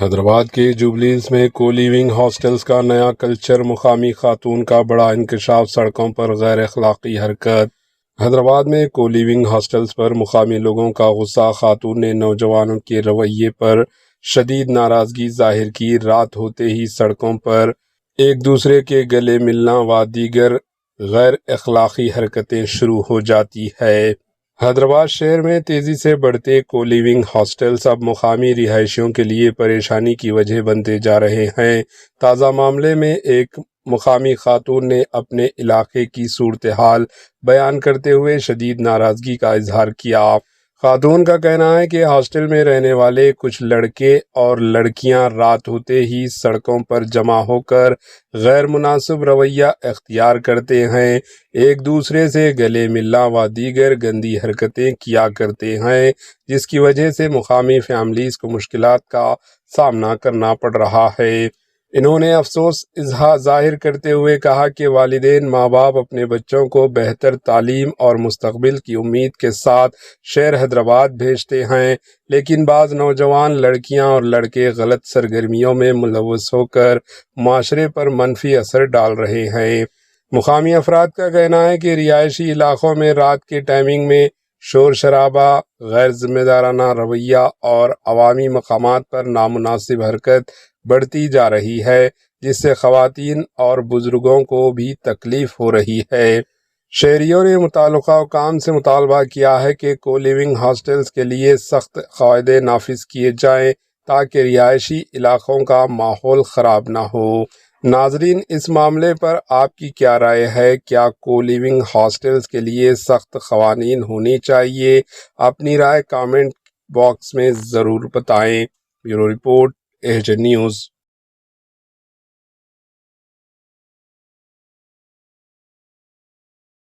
حیدرآباد کے جوبلیز میں کو لیونگ ہاسٹلز کا نیا کلچر، مقامی خاتون کا بڑا انکشاف، سڑکوں پر غیر اخلاقی حرکت۔ حیدرآباد میں کو لیونگ ہاسٹلز پر مقامی لوگوں کا غصہ، خاتون نے نوجوانوں کے رویے پر شدید ناراضگی ظاہر کی۔ رات ہوتے ہی سڑکوں پر ایک دوسرے کے گلے ملنا و دیگر غیر اخلاقی حرکتیں شروع ہو جاتی ہے۔ حیدرآباد شہر میں تیزی سے بڑھتے کو لیونگ ہاسٹلز اب مقامی رہائشیوں کے لیے پریشانی کی وجہ بنتے جا رہے ہیں۔ تازہ معاملے میں ایک مقامی خاتون نے اپنے علاقے کی صورتحال بیان کرتے ہوئے شدید ناراضگی کا اظہار کیا۔ خاتون کا کہنا ہے کہ ہاسٹل میں رہنے والے کچھ لڑکے اور لڑکیاں رات ہوتے ہی سڑکوں پر جمع ہو کر غیر مناسب رویہ اختیار کرتے ہیں، ایک دوسرے سے گلے ملنا و دیگر گندی حرکتیں کیا کرتے ہیں، جس کی وجہ سے مقامی فیملیز کو مشکلات کا سامنا کرنا پڑ رہا ہے۔ انہوں نے افسوس ظاہر کرتے ہوئے کہا کہ والدین ماں باپ اپنے بچوں کو بہتر تعلیم اور مستقبل کی امید کے ساتھ شہر حیدرآباد بھیجتے ہیں، لیکن بعض نوجوان لڑکیاں اور لڑکے غلط سرگرمیوں میں ملوث ہو کر معاشرے پر منفی اثر ڈال رہے ہیں۔ مقامی افراد کا کہنا ہے کہ رہائشی علاقوں میں رات کے ٹائمنگ میں شور شرابہ، غیر ذمہ دارانہ رویہ اور عوامی مقامات پر نامناسب حرکت بڑھتی جا رہی ہے، جس سے خواتین اور بزرگوں کو بھی تکلیف ہو رہی ہے۔ شہریوں نے متعلقہ حکام سے مطالبہ کیا ہے کہ کو لیونگ ہاسٹلز کے لیے سخت قواعد نافذ کیے جائیں تاکہ رہائشی علاقوں کا ماحول خراب نہ ہو۔ ناظرین، اس معاملے پر آپ کی کیا رائے ہے؟ کیا کو لیونگ ہاسٹلز کے لیے سخت قوانین ہونی چاہیے؟ اپنی رائے کامنٹ باکس میں ضرور بتائیں۔ Bureau report, H news.